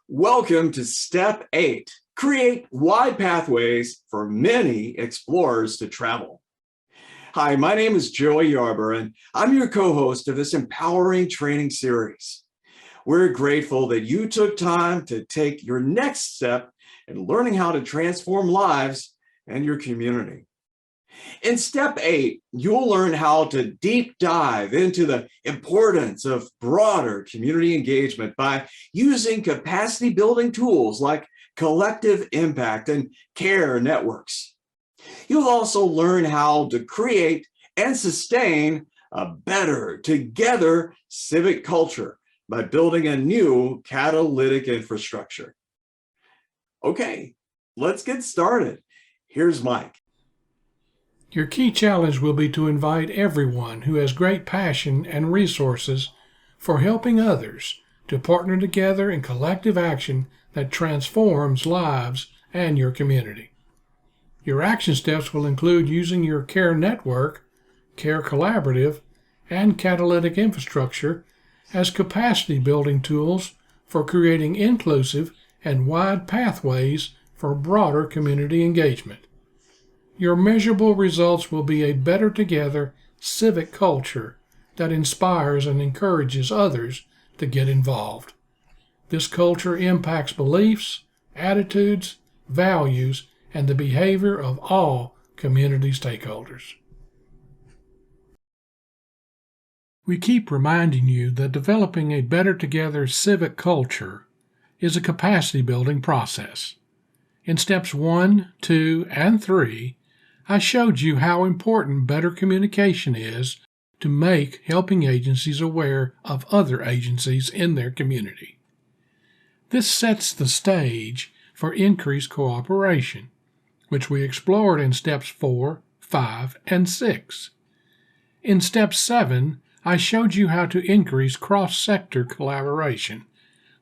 Welcome to Step 8, create wide pathways for many explorers to travel. Hi, my name is Joey Yarber, and I'm your co-host of this empowering training series. We're grateful that you took time to take your next step in learning how to transform lives and your community. In Step 8, you'll learn how to deep dive into the importance of broader community engagement by using capacity building tools like collective impact and care networks. You'll also learn how to create and sustain a better together civic culture by building a new catalytic infrastructure. Okay, let's get started. Here's Mike. Your key challenge will be to invite everyone who has great passion and resources for helping others to partner together in collective action that transforms lives and your community. Your action steps will include using your care network, care collaborative, and catalytic infrastructure as capacity building tools for creating inclusive and wide pathways for broader community engagement. Your measurable results will be a better together civic culture that inspires and encourages others to get involved. This culture impacts beliefs, attitudes, values, and the behavior of all community stakeholders. We keep reminding you that developing a better together civic culture is a capacity building process. In steps 1, 2, and 3, I showed you how important better communication is to make helping agencies aware of other agencies in their community. This sets the stage for increased cooperation, which we explored in steps 4, 5, and 6. In step 7, I showed you how to increase cross-sector collaboration,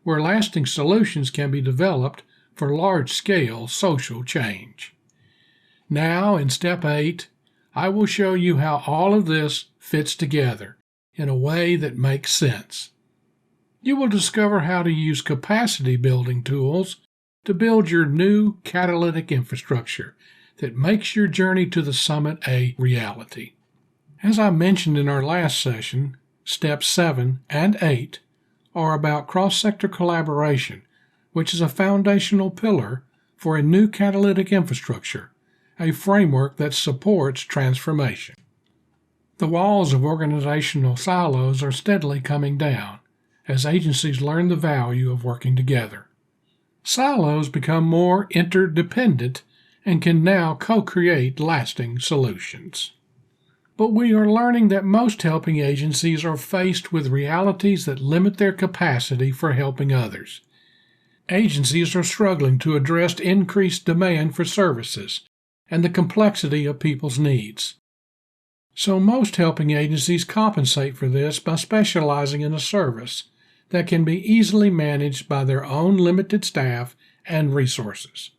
where lasting solutions can be developed for large-scale social change. Now, in Step 8, I will show you how all of this fits together in a way that makes sense. You will discover how to use capacity building tools to build your new catalytic infrastructure that makes your journey to the summit a reality. As I mentioned in our last session, Steps 7 and 8 are about cross-sector collaboration, which is a foundational pillar for a new catalytic infrastructure, a framework that supports transformation. The walls of organizational silos are steadily coming down as agencies learn the value of working together. Silos become more interdependent and can now co-create lasting solutions. But we are learning that most helping agencies are faced with realities that limit their capacity for helping others. Agencies are struggling to address increased demand for services and the complexity of people's needs. So most helping agencies compensate for this by specializing in a service that can be easily managed by their own limited staff and resources.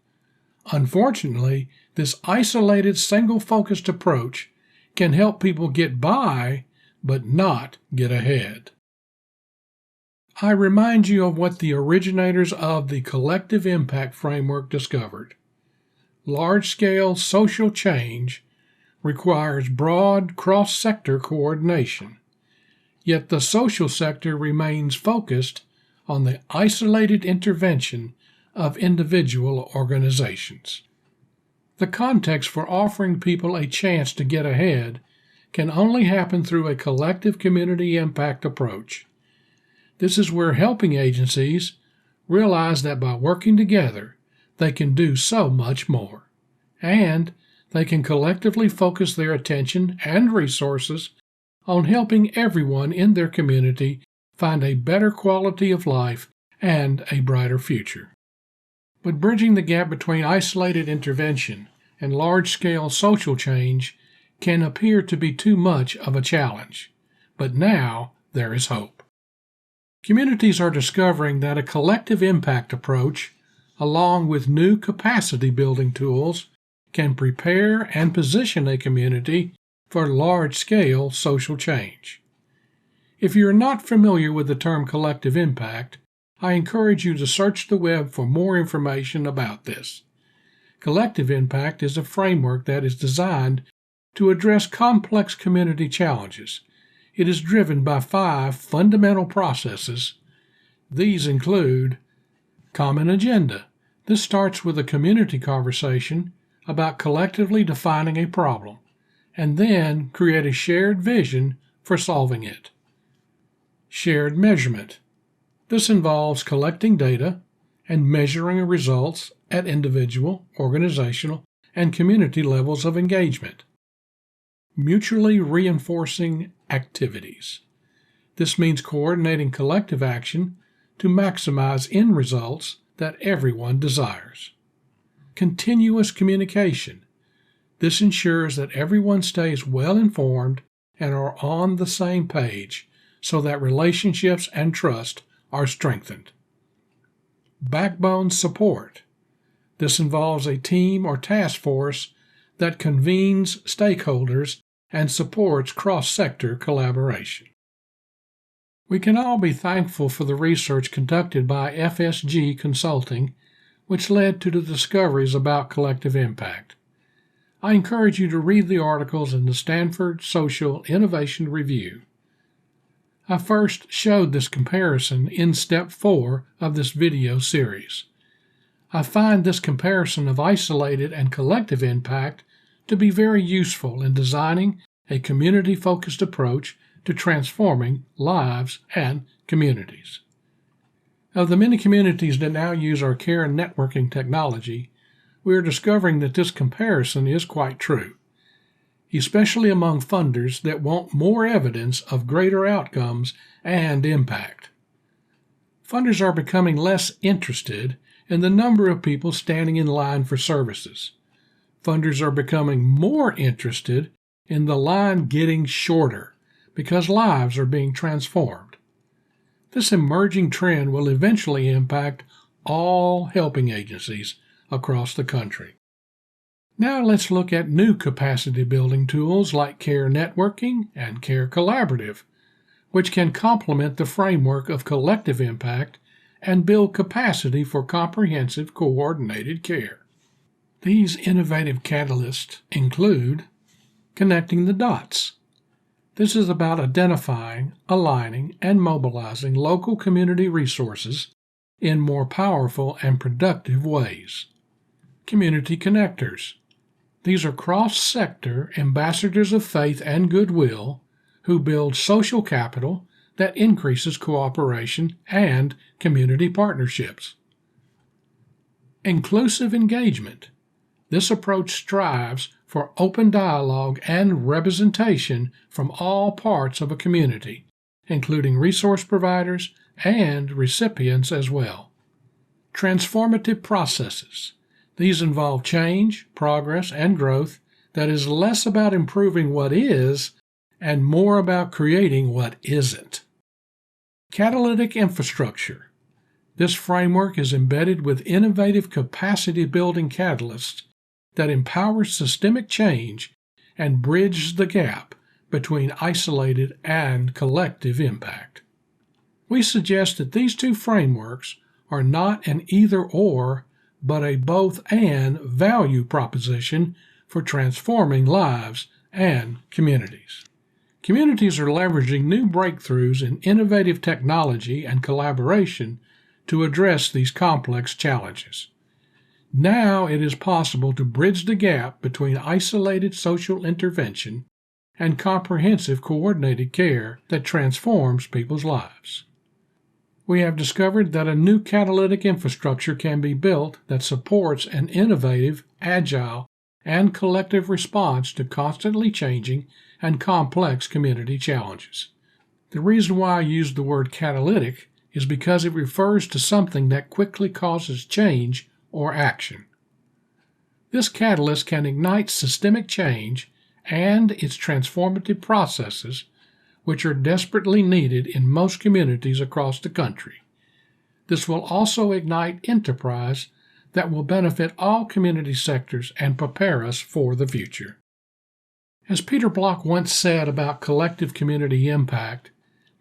Unfortunately, this isolated, single-focused approach can help people get by, but not get ahead. I remind you of what the originators of the collective impact framework discovered. Large-scale social change requires broad cross-sector coordination, yet the social sector remains focused on the isolated intervention of individual organizations. The context for offering people a chance to get ahead can only happen through a collective community impact approach. This is where helping agencies realize that by working together, they can do so much more, and they can collectively focus their attention and resources on helping everyone in their community find a better quality of life and a brighter future. But bridging the gap between isolated intervention and large-scale social change can appear to be too much of a challenge, but now there is hope. Communities are discovering that a collective impact approach, along with new capacity-building tools, can prepare and position a community for large-scale social change. If you are not familiar with the term collective impact, I encourage you to search the web for more information about this. Collective impact is a framework that is designed to address complex community challenges. It is driven by 5 fundamental processes. These include common agenda. This starts with a community conversation about collectively defining a problem, and then create a shared vision for solving it. Shared measurement. This involves collecting data and measuring results at individual, organizational, and community levels of engagement. Mutually reinforcing activities. This means coordinating collective action to maximize end results that everyone desires. Continuous communication. This ensures that everyone stays well informed and are on the same page so that relationships and trust are strengthened. Backbone support. This involves a team or task force that convenes stakeholders and supports cross-sector collaboration. We can all be thankful for the research conducted by FSG Consulting, which led to the discoveries about collective impact. I encourage you to read the articles in the Stanford Social Innovation Review. I first showed this comparison in Step 4 of this video series. I find this comparison of isolated and collective impact to be very useful in designing a community-focused approach to transforming lives and communities. Of the many communities that now use our care and networking technology, we are discovering that this comparison is quite true, especially among funders that want more evidence of greater outcomes and impact. Funders are becoming less interested in the number of people standing in line for services. Funders are becoming more interested in the line getting shorter because lives are being transformed. This emerging trend will eventually impact all helping agencies across the country. Now let's look at new capacity building tools like Care Networking and Care Collaborative, which can complement the framework of collective impact and build capacity for comprehensive coordinated care. These innovative catalysts include connecting the dots. This is about identifying, aligning, and mobilizing local community resources in more powerful and productive ways. Community connectors. These are cross-sector ambassadors of faith and goodwill who build social capital that increases cooperation and community partnerships. Inclusive engagement. This approach strives for open dialogue and representation from all parts of a community, including resource providers and recipients as well. Transformative processes. These involve change, progress, and growth that is less about improving what is and more about creating what isn't. Catalytic infrastructure. This framework is embedded with innovative capacity-building catalysts that empower systemic change and bridge the gap between isolated and collective impact. We suggest that these two frameworks are not an either-or, but a both-and value proposition for transforming lives and communities. Communities are leveraging new breakthroughs in innovative technology and collaboration to address these complex challenges. Now it is possible to bridge the gap between isolated social intervention and comprehensive coordinated care that transforms people's lives. We have discovered that a new catalytic infrastructure can be built that supports an innovative, agile, and collective response to constantly changing and complex community challenges. The reason why I use the word catalytic is because it refers to something that quickly causes change or action. This catalyst can ignite systemic change and its transformative processes, which are desperately needed in most communities across the country. This will also ignite enterprise that will benefit all community sectors and prepare us for the future. As Peter Block once said about collective community impact,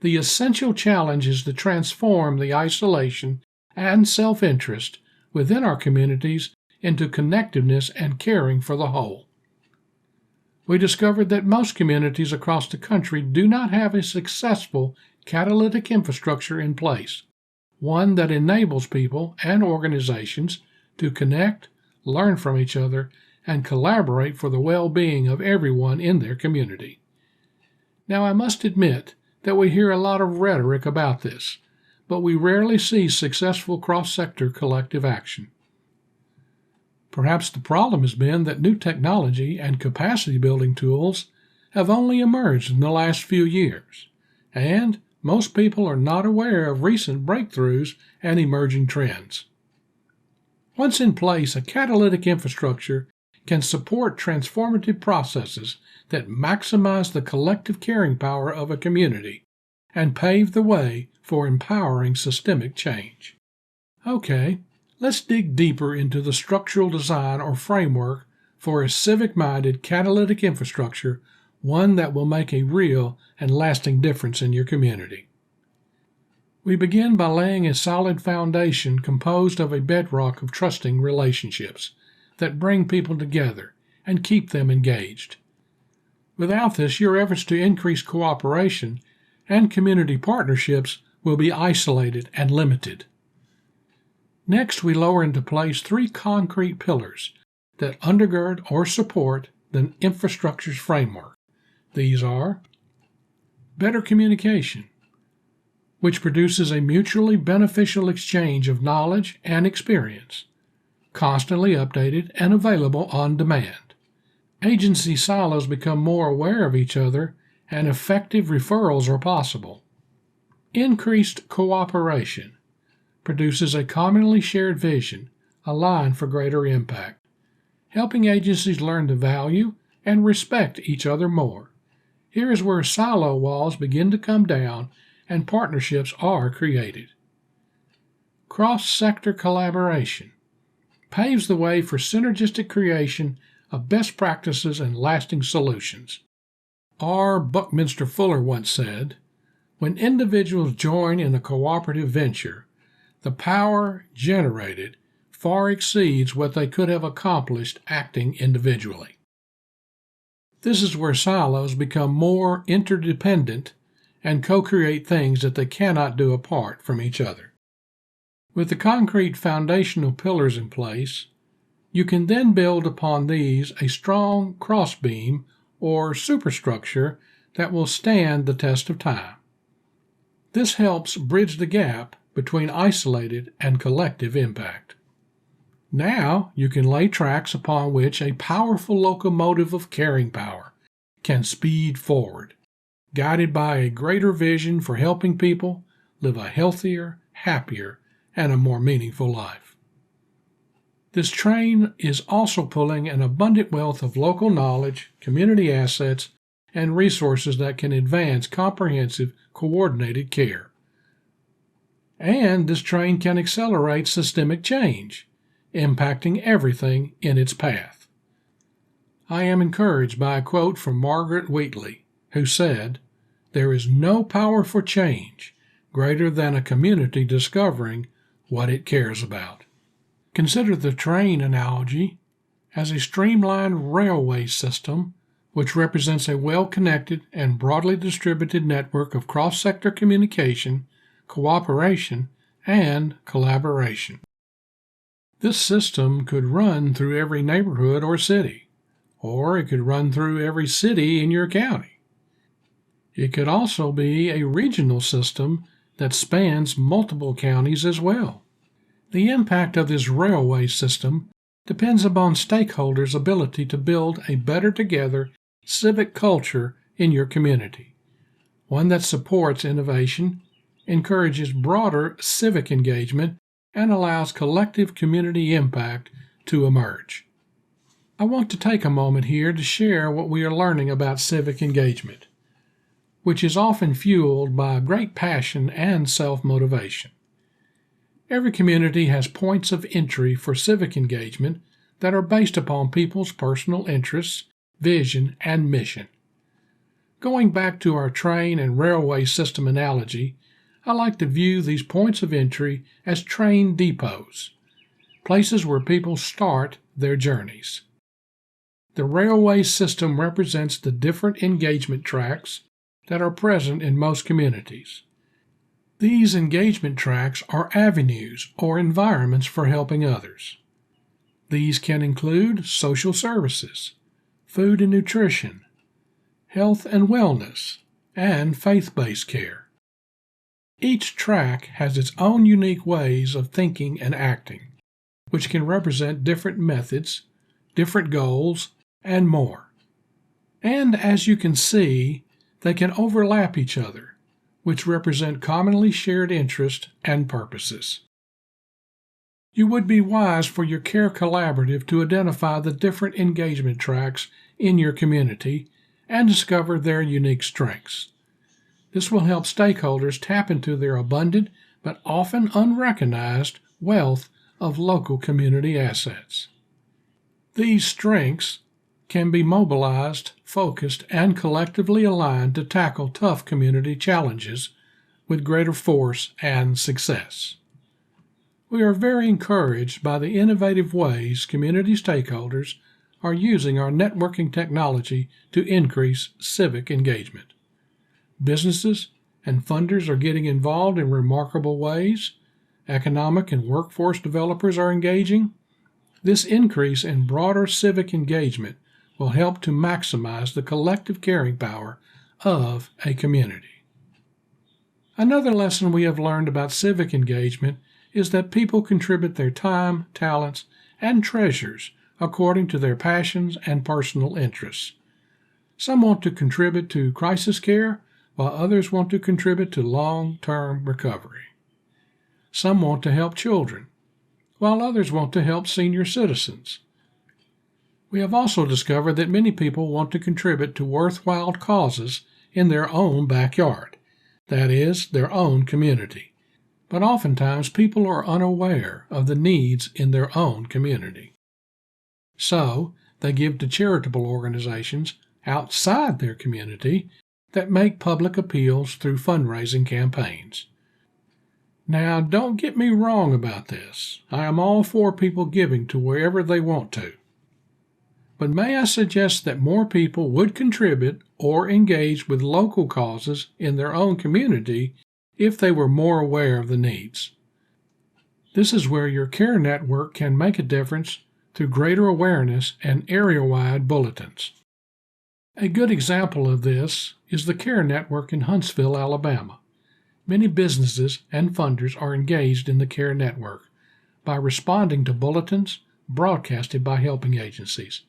The essential challenge is to transform the isolation and self-interest within our communities into connectiveness and caring for the whole. We discovered that most communities across the country do not have a successful catalytic infrastructure in place, one that enables people and organizations to connect, learn from each other, and collaborate for the well-being of everyone in their community. Now, I must admit that we hear a lot of rhetoric about this, but we rarely see successful cross-sector collective action. Perhaps the problem has been that new technology and capacity-building tools have only emerged in the last few years, and most people are not aware of recent breakthroughs and emerging trends. Once in place, a catalytic infrastructure can support transformative processes that maximize the collective caring power of a community and pave the way for empowering systemic change. Okay, let's dig deeper into the structural design or framework for a civic-minded catalytic infrastructure, one that will make a real and lasting difference in your community. We begin by laying a solid foundation composed of a bedrock of trusting relationships that bring people together and keep them engaged. Without this, your efforts to increase cooperation and community partnerships will be isolated and limited. Next, we lower into place 3 concrete pillars that undergird or support the infrastructure's framework. These are better communication, which produces a mutually beneficial exchange of knowledge and experience, constantly updated and available on demand. Agency silos become more aware of each other, and effective referrals are possible. Increased cooperation produces a commonly shared vision, aligned for greater impact, helping agencies learn to value and respect each other more. Here is where silo walls begin to come down and partnerships are created. Cross-sector collaboration paves the way for synergistic creation of best practices and lasting solutions. R. Buckminster Fuller once said, "When individuals join in a cooperative venture, the power generated far exceeds what they could have accomplished acting individually." This is where silos become more interdependent and co-create things that they cannot do apart from each other. With the concrete foundational pillars in place, you can then build upon these a strong crossbeam or superstructure that will stand the test of time. This helps bridge the gap between isolated and collective impact. Now you can lay tracks upon which a powerful locomotive of caring power can speed forward, guided by a greater vision for helping people live a healthier, happier, and a more meaningful life. This train is also pulling an abundant wealth of local knowledge, community assets, and resources that can advance comprehensive, coordinated care. And this train can accelerate systemic change, impacting everything in its path. I am encouraged by a quote from Margaret Wheatley, who said, "There is no power for change greater than a community discovering what it cares about." Consider the train analogy as a streamlined railway system which represents a well-connected and broadly distributed network of cross-sector communication, cooperation, and collaboration. This system could run through every neighborhood or city, or it could run through every city in your county. It could also be a regional system that spans multiple counties as well. The impact of this railway system depends upon stakeholders' ability to build a better together civic culture in your community, one that supports innovation, encourages broader civic engagement, and allows collective community impact to emerge. I want to take a moment here to share what we are learning about civic engagement, which is often fueled by great passion and self-motivation. Every community has points of entry for civic engagement that are based upon people's personal interests, vision, and mission. Going back to our train and railway system analogy, I like to view these points of entry as train depots, places where people start their journeys. The railway system represents the different engagement tracks that are present in most communities. These engagement tracks are avenues or environments for helping others. These can include social services, food and nutrition, health and wellness, and faith-based care. Each track has its own unique ways of thinking and acting, which can represent different methods, different goals, and more. And as you can see, they can overlap each other, which represent commonly shared interests and purposes. You would be wise for your CARE collaborative to identify the different engagement tracks in your community and discover their unique strengths. This will help stakeholders tap into their abundant but often unrecognized wealth of local community assets. These strengths can be mobilized, focused, and collectively aligned to tackle tough community challenges with greater force and success. We are very encouraged by the innovative ways community stakeholders are using our networking technology to increase civic engagement. Businesses and funders are getting involved in remarkable ways. Economic and workforce developers are engaging. This increase in broader civic engagement will help to maximize the collective carrying power of a community. Another lesson we have learned about civic engagement is that people contribute their time, talents, and treasures according to their passions and personal interests. Some want to contribute to crisis care, while others want to contribute to long-term recovery. Some want to help children, while others want to help senior citizens. We have also discovered that many people want to contribute to worthwhile causes in their own backyard, that is, their own community. But oftentimes people are unaware of the needs in their own community. So, they give to charitable organizations outside their community that make public appeals through fundraising campaigns. Now, don't get me wrong about this. I am all for people giving to wherever they want to. But may I suggest that more people would contribute or engage with local causes in their own community if they were more aware of the needs. This is where your CARE network can make a difference through greater awareness and area-wide bulletins. A good example of this is the CARE network in Huntsville, Alabama. Many businesses and funders are engaged in the CARE network by responding to bulletins broadcasted by helping agencies.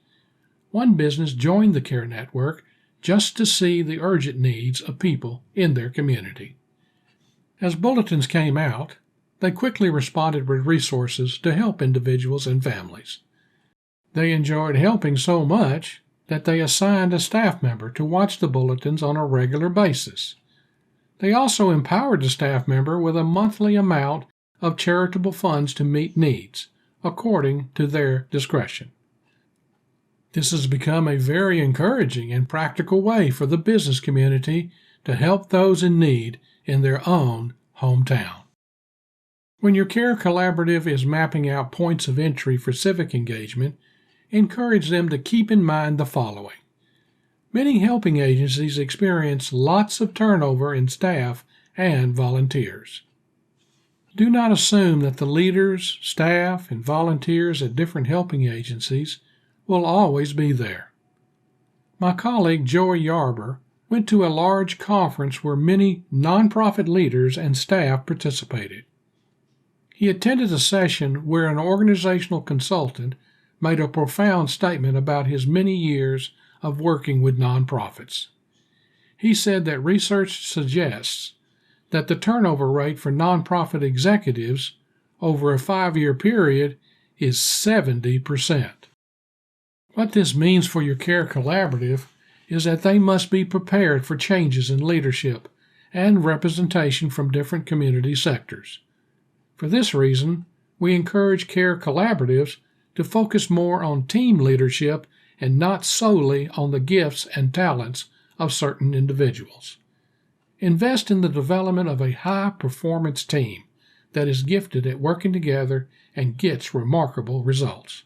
One business joined the CARE network just to see the urgent needs of people in their community. As bulletins came out, they quickly responded with resources to help individuals and families. They enjoyed helping so much that they assigned a staff member to watch the bulletins on a regular basis. They also empowered the staff member with a monthly amount of charitable funds to meet needs, according to their discretion. This has become a very encouraging and practical way for the business community to help those in need in their own hometown. When your CARE collaborative is mapping out points of entry for civic engagement, encourage them to keep in mind the following. Many helping agencies experience lots of turnover in staff and volunteers. Do not assume that the leaders, staff, and volunteers at different helping agencies will always be there. My colleague Joey Yarber went to a large conference where many nonprofit leaders and staff participated. He attended a session where an organizational consultant made a profound statement about his many years of working with nonprofits. He said that research suggests that the turnover rate for nonprofit executives over a 5-year period is 70%. What this means for your CARE collaborative is that they must be prepared for changes in leadership and representation from different community sectors. For this reason, we encourage CARE collaboratives to focus more on team leadership and not solely on the gifts and talents of certain individuals. Invest in the development of a high-performance team that is gifted at working together and gets remarkable results.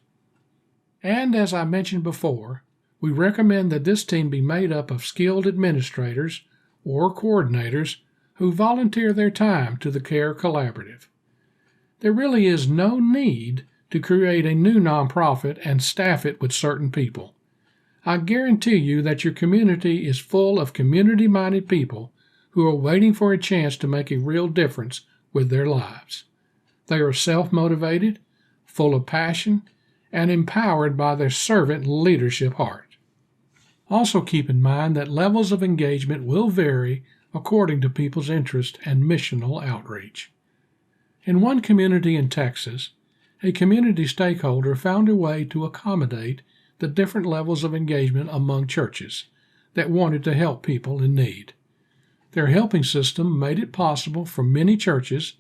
And as I mentioned before, we recommend that this team be made up of skilled administrators or coordinators who volunteer their time to the CARE Collaborative. There really is no need to create a new nonprofit and staff it with certain people. I guarantee you that your community is full of community-minded people who are waiting for a chance to make a real difference with their lives. They are self-motivated, full of passion, and empowered by their servant leadership heart. Also keep in mind that levels of engagement will vary according to people's interest and missional outreach. In one community in Texas, a community stakeholder found a way to accommodate the different levels of engagement among churches that wanted to help people in need. Their helping system made it possible for many churches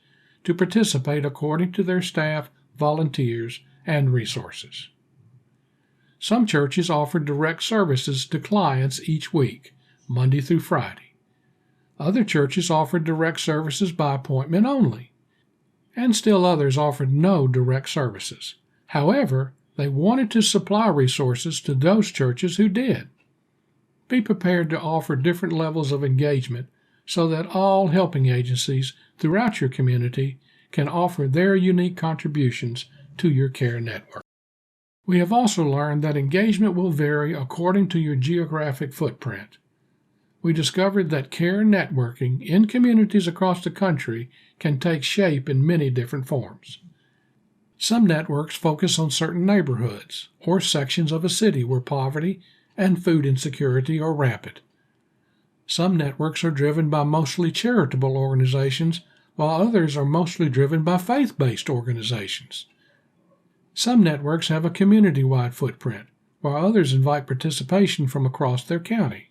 to participate according to their staff, volunteers, and resources. Some churches offered direct services to clients each week, Monday through Friday. Other churches offered direct services by appointment only, and still others offered no direct services. However, they wanted to supply resources to those churches who did. Be prepared to offer different levels of engagement so that all helping agencies throughout your community can offer their unique contributions to your care network. We have also learned that engagement will vary according to your geographic footprint. We discovered that care networking in communities across the country can take shape in many different forms. Some networks focus on certain neighborhoods or sections of a city where poverty and food insecurity are rampant. Some networks are driven by mostly charitable organizations, while others are mostly driven by faith-based organizations. Some networks have a community-wide footprint, while others invite participation from across their county.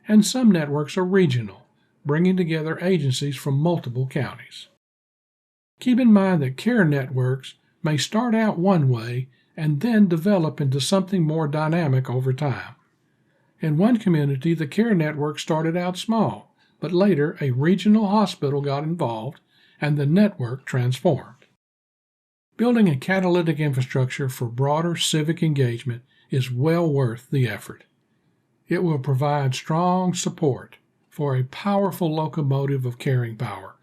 And some networks are regional, bringing together agencies from multiple counties. Keep in mind that care networks may start out one way and then develop into something more dynamic over time. In one community, the care network started out small, but later a regional hospital got involved and the network transformed. Building a catalytic infrastructure for broader civic engagement is well worth the effort. It will provide strong support for a powerful locomotive of caring power,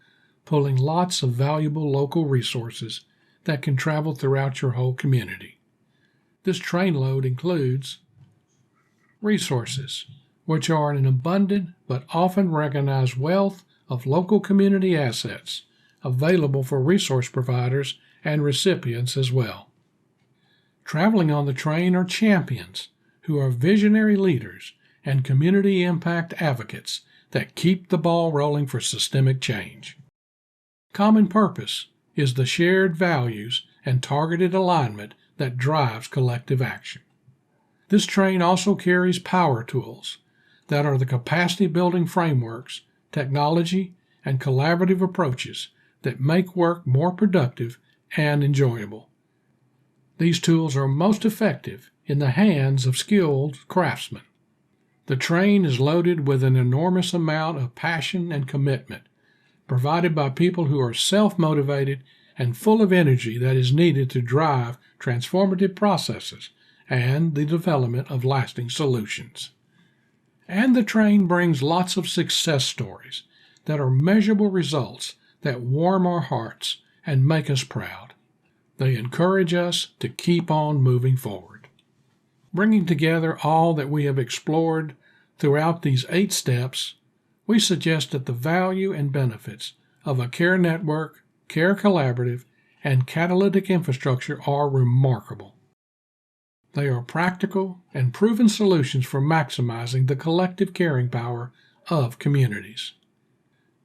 pulling lots of valuable local resources that can travel throughout your whole community. This train load includes resources, which are an abundant but often recognized wealth of local community assets available for resource providers and recipients as well. Traveling on the train are champions who are visionary leaders and community impact advocates that keep the ball rolling for systemic change. Common purpose is the shared values and targeted alignment that drives collective action. This train also carries power tools that are the capacity-building frameworks, technology, and collaborative approaches that make work more productive and enjoyable. These tools are most effective in the hands of skilled craftsmen. The train is loaded with an enormous amount of passion and commitment, provided by people who are self-motivated and full of energy that is needed to drive transformative processes and the development of lasting solutions. And the train brings lots of success stories that are measurable results that warm our hearts and make us proud. They encourage us to keep on moving forward. Bringing together all that we have explored throughout these 8 steps, we suggest that the value and benefits of a care network, care collaborative, and catalytic infrastructure are remarkable. They are practical and proven solutions for maximizing the collective caring power of communities.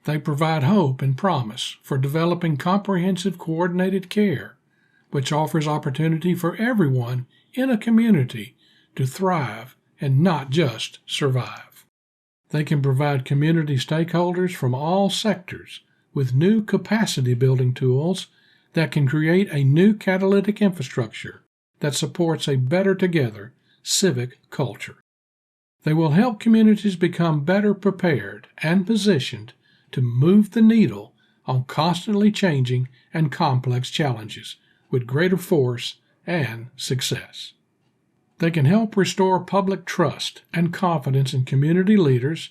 They provide hope and promise for developing comprehensive coordinated care, which offers opportunity for everyone in a community to thrive and not just survive. They can provide community stakeholders from all sectors with new capacity-building tools that can create a new catalytic infrastructure that supports a better together civic culture. They will help communities become better prepared and positioned to move the needle on constantly changing and complex challenges with greater force and success. They can help restore public trust and confidence in community leaders,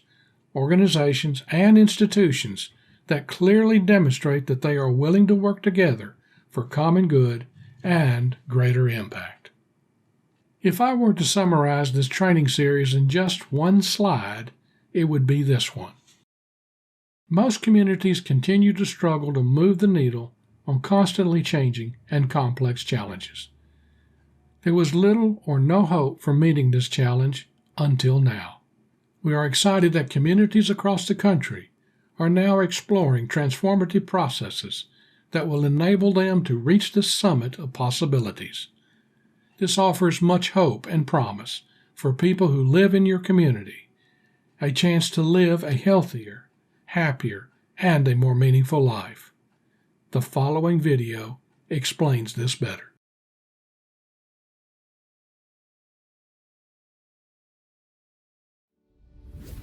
organizations, and institutions that clearly demonstrate that they are willing to work together for common good and greater impact. If I were to summarize this training series in just one slide, it would be this one. Most communities continue to struggle to move the needle on constantly changing and complex challenges. There was little or no hope for meeting this challenge until now. We are excited that communities across the country are now exploring transformative processes that will enable them to reach the summit of possibilities. This offers much hope and promise for people who live in your community, a chance to live a healthier, happier, and a more meaningful life. The following video explains this better.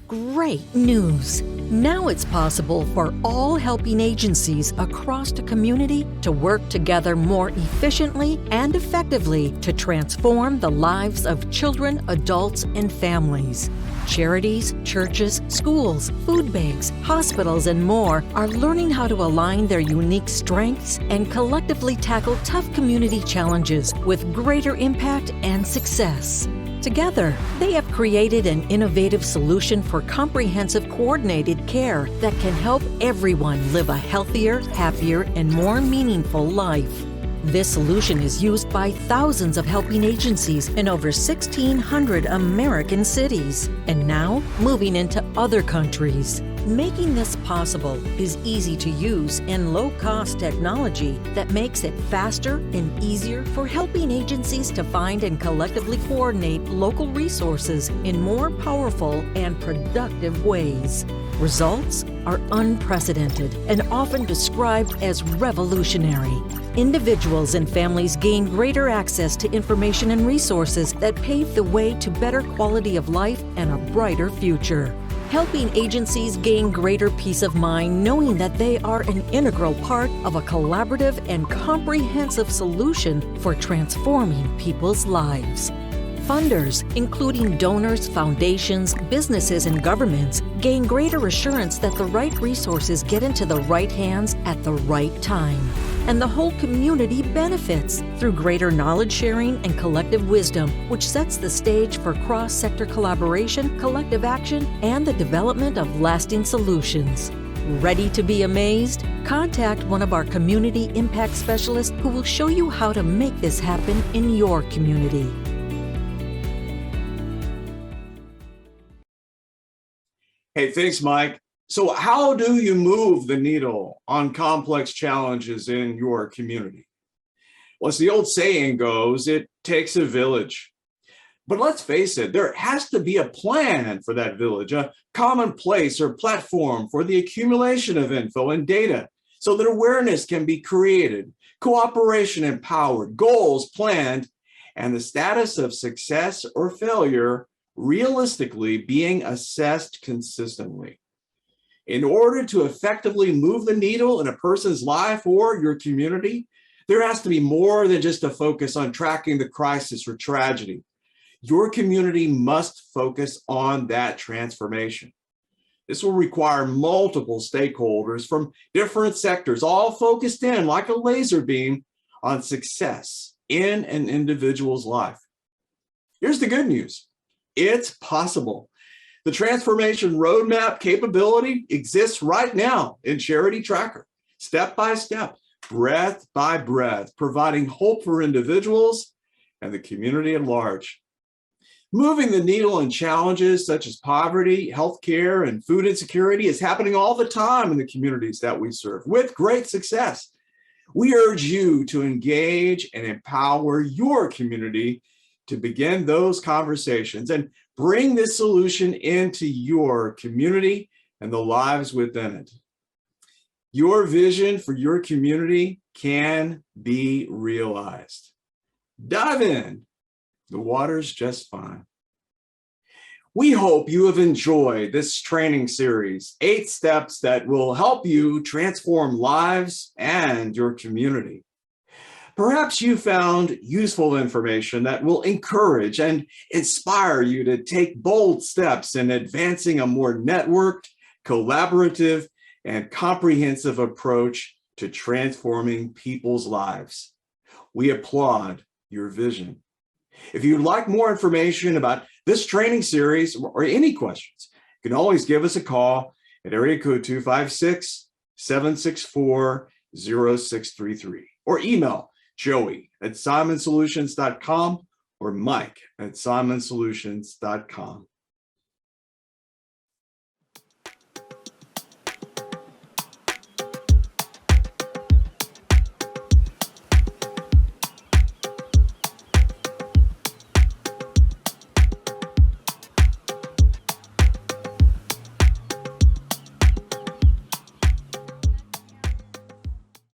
Great news! Now it's possible for all helping agencies across the community to work together more efficiently and effectively to transform the lives of children, adults, and families. Charities, churches, schools, food banks, hospitals, and more are learning how to align their unique strengths and collectively tackle tough community challenges with greater impact and success. Together, they have created an innovative solution for comprehensive coordinated care that can help everyone live a healthier, happier, and more meaningful life. This solution is used by thousands of helping agencies in over 1,600 American cities, and now moving into other countries. Making this possible is easy to use and low-cost technology that makes it faster and easier for helping agencies to find and collectively coordinate local resources in more powerful and productive ways. Results are unprecedented and often described as revolutionary. Individuals and families gain greater access to information and resources that pave the way to better quality of life and a brighter future. Helping agencies gain greater peace of mind knowing that they are an integral part of a collaborative and comprehensive solution for transforming people's lives. Funders, including donors, foundations, businesses, and governments, gain greater assurance that the right resources get into the right hands at the right time. And the whole community benefits through greater knowledge sharing and collective wisdom, which sets the stage for cross-sector collaboration, collective action, and the development of lasting solutions. Ready to be amazed? Contact one of our community impact specialists who will show you how to make this happen in your community. Hey, thanks, Mike. So how do you move the needle on complex challenges in your community? Well, as the old saying goes, it takes a village. But let's face it, there has to be a plan for that village, a common place or platform for the accumulation of info and data so that awareness can be created, cooperation empowered, goals planned, and the status of success or failure realistically being assessed consistently. In order to effectively move the needle in a person's life or your community, there has to be more than just a focus on tracking the crisis or tragedy. Your community must focus on that transformation. This will require multiple stakeholders from different sectors, all focused in like a laser beam on success in an individual's life. Here's the good news. It's possible. The transformation roadmap capability exists right now in Charity Tracker, step by step, breath by breath, providing hope for individuals and the community at large. Moving the needle in challenges such as poverty, healthcare, and food insecurity is happening all the time in the communities that we serve with great success. We urge you to engage and empower your community to begin those conversations and bring this solution into your community and the lives within it. Your vision for your community can be realized. Dive in. The water's just fine. We hope you have enjoyed this training series, 8 steps that will help you transform lives and your community. Perhaps you found useful information that will encourage and inspire you to take bold steps in advancing a more networked, collaborative, and comprehensive approach to transforming people's lives. We applaud your vision. If you'd like more information about this training series or any questions, you can always give us a call at area code 256-764-0633 or email joey@simonsolutions.com or mike@simonsolutions.com.